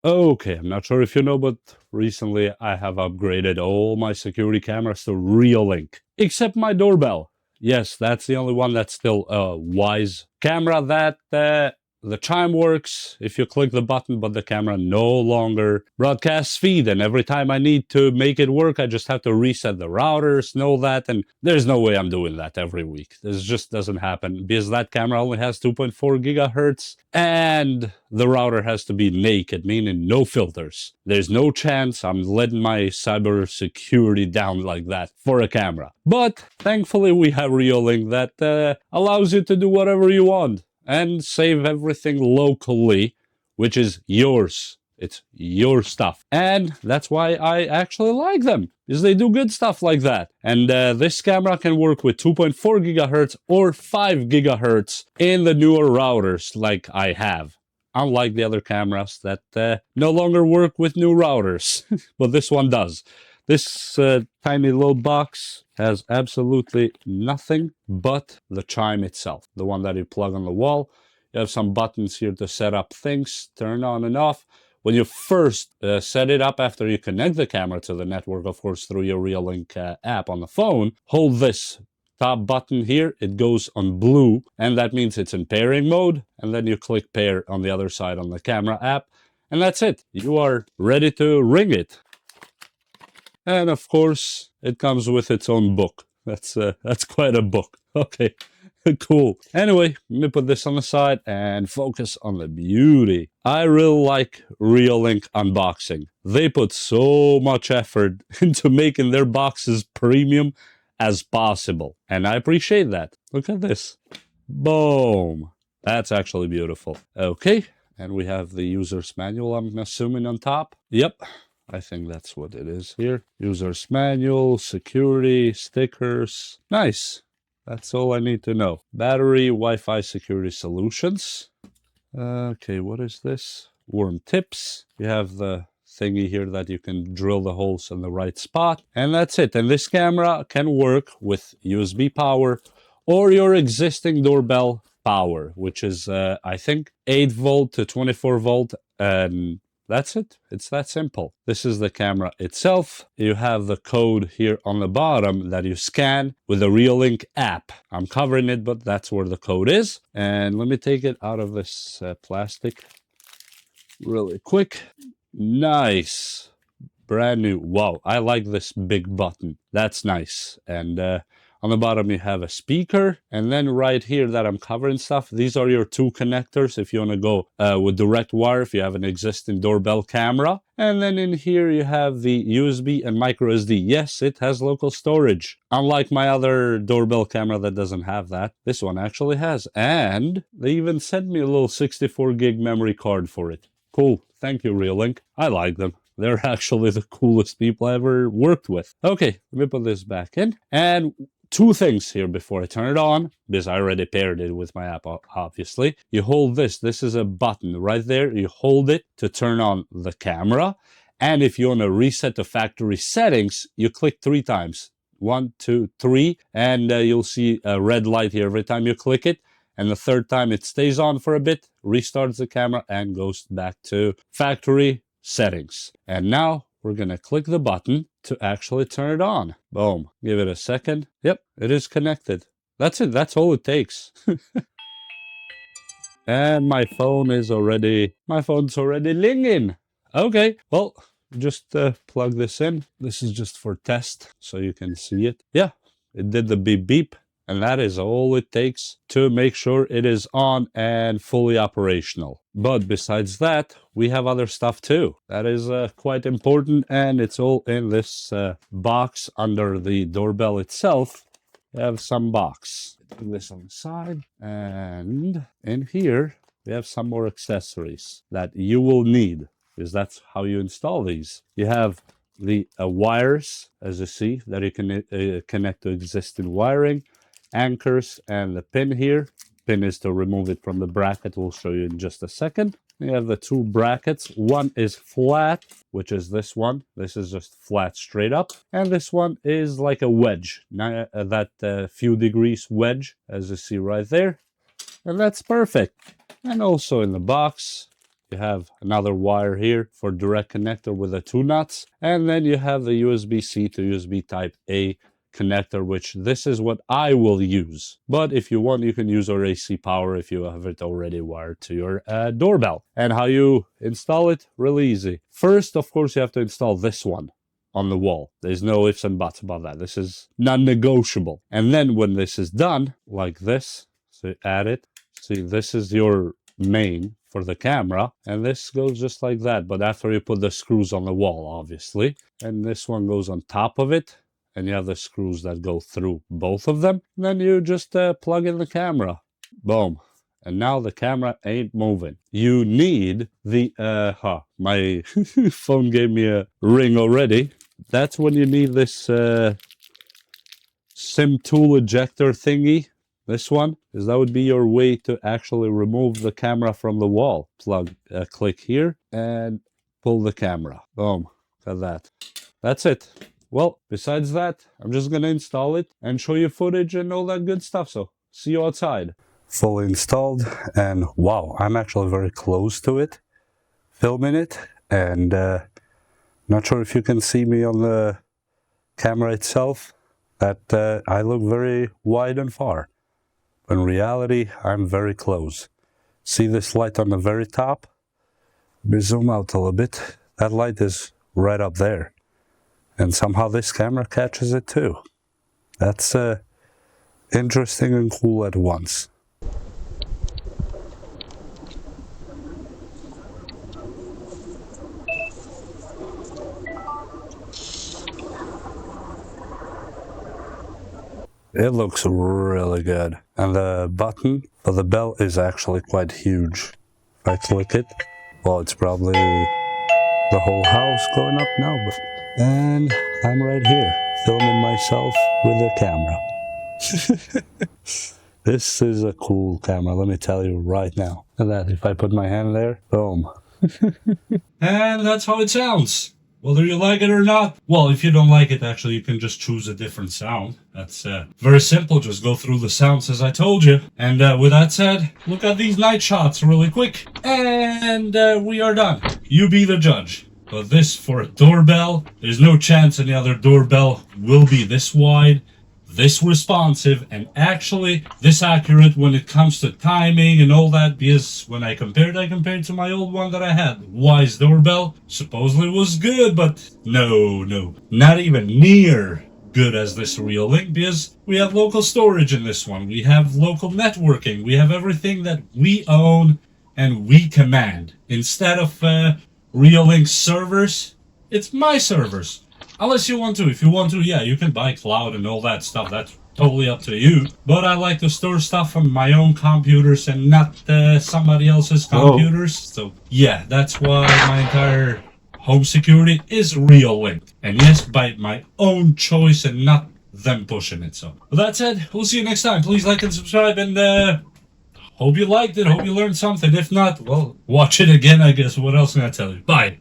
Okay, I'm not sure if you know, but recently I have upgraded all my security cameras to Reolink, except my doorbell. Yes, that's the only one that's still a wise camera that the chime works if you click the button, but the camera no longer broadcasts feed. And every time I need to make it work, I just have to reset the routers, know that. And there's no way I'm doing that every week. This just doesn't happen because that camera only has 2.4 gigahertz and the router has to be naked, meaning no filters. There's no chance I'm letting my cyber security down like that for a camera. But thankfully we have Reolink that allows you to do whatever you want and save everything locally, which is yours. It's your stuff. And that's why I actually like them, is they do good stuff like that. And this camera can work with 2.4 gigahertz or 5 gigahertz in the newer routers like I have. Unlike the other cameras that no longer work with new routers, but this one does. This tiny little box has absolutely nothing but the chime itself, the one that you plug on the wall. You have some buttons here to set up things, turn on and off. When you first set it up after you connect the camera to the network, of course, through your Reolink app on the phone, hold this top button here. It goes on blue, and that means it's in pairing mode. And then you click pair on the other side on the camera app, and that's it. You are ready to ring it. And of course, it comes with its own book. That's quite a book. Okay, cool. Anyway, let me put this on the side and focus on the beauty. I really like Reolink unboxing. They put so much effort into making their boxes premium as possible. And I appreciate that. Look at this. Boom. That's actually beautiful. Okay, and we have the user's manual, I'm assuming, on top. Yep. I think that's what it is here. User's manual, security, stickers. Nice. That's all I need to know. Battery, Wi-Fi security solutions. Okay, what is this? Worm tips. You have the thingy here that you can drill the holes in the right spot. And that's it. And this camera can work with USB power or your existing doorbell power, which is, I think, 8 volt to 24 volt. And that's it. It's that simple. This is the camera itself. You have the code here on the bottom that you scan with the Reolink app. I'm covering it, but that's where the code is. And let me take it out of this plastic really quick. Nice. Brand new. Wow, I like this big button. That's nice. And on the bottom, you have a speaker. And then right here that I'm covering stuff, these are your two connectors if you want to go with direct wire, if you have an existing doorbell camera. And then in here, you have the USB and micro SD. Yes, it has local storage. Unlike my other doorbell camera that doesn't have that, this one actually has. And they even sent me a little 64 gig memory card for it. Cool. Thank you, Reolink. I like them. They're actually the coolest people I ever worked with. Okay, let me put this back in. And two things here before I turn it on, because I already paired it with my app, obviously. You hold this. This is a button right there. You hold it to turn on the camera. And if you want to reset the factory settings, you click 3 times. 1, 2, 3. And you'll see a red light here every time you click it. And the third time it stays on for a bit, restarts the camera, and goes back to factory settings. And now we're going to click the button to actually turn it on. Boom. Give it a second. Yep, it is connected. That's it. That's all it takes. And my phone's already ringing. Okay, well, just plug this in. This is just for test, so you can see it. Yeah, it did the beep beep. And that is all it takes to make sure it is on and fully operational. But besides that, we have other stuff too. That is quite important, and it's all in this box under the doorbell itself. We have some box. Put this on the side, and in here we have some more accessories that you will need, because that's how you install these. You have the wires, as you see, that you can connect to existing wiring. Anchors and the pin here. Pin is to remove it from the bracket. We'll show you in just a second. You have the 2 brackets. One is flat, which is this one. This is just flat straight up. And this one is like a wedge. Now, that few degrees wedge, as you see right there. And that's perfect. And also in the box, You have another wire here for direct connector with the 2 nuts. And then you have the USB-C to USB Type A connector, which this is what I will use. But if you want, you can use our AC power if you have it already wired to your doorbell. And how you install it? Really easy. First, of course, you have to install this one on the wall. There's no ifs and buts about that. This is non-negotiable. And then when this is done, like this, so add it. See, this is your main for the camera, and this goes just like that, but after you put the screws on the wall, obviously. And this one goes on top of it, and you have the screws that go through both of them. And then you just plug in the camera. Boom. And now the camera ain't moving. You need the, my phone gave me a ring already. That's when you need this SIM tool ejector thingy. This one, is that would be your way to actually remove the camera from the wall. Click here and pull the camera. Boom, got that. That's it. Well, besides that, I'm just gonna install it and show you footage and all that good stuff. So, see you outside. Fully installed, and wow, I'm actually very close to it, filming it, and not sure if you can see me on the camera itself, that I look very wide and far. In reality, I'm very close. See this light on the very top? Let me zoom out a little bit. That light is right up there. And somehow this camera catches it too. That's interesting and cool at once. It looks really good. And the button for the bell is actually quite huge. If I click it, well, it's probably the whole house going up now. And I'm right here, filming myself with a camera. This is a cool camera, let me tell you right now. And that, if I put my hand there, boom. And that's how it sounds. Whether you like it or not. Well, if you don't like it, actually, you can just choose a different sound. That's very simple. Just go through the sounds as I told you. And with that said, look at these night shots really quick. And we are done. You be the judge. But this, for a doorbell, there's no chance any other doorbell will be this wide, this responsive, and actually this accurate when it comes to timing and all that, because when I compared to my old one that I had. Wise doorbell supposedly was good, but no, not even near good as this Reolink, because we have local storage in this one, we have local networking, we have everything that we own and we command. Instead of Reolink servers, it's my servers. Unless you want to. If you want to, yeah, you can buy cloud and all that stuff. That's totally up to you. But I like to store stuff on my own computers and not somebody else's computers. So yeah, that's why my entire home security is Reolink. And yes, by my own choice and not them pushing it. So with that said, we'll see you next time. Please like and subscribe, and hope you liked it. Hope you learned something. If not, well, watch it again, I guess. What else can I tell you? Bye.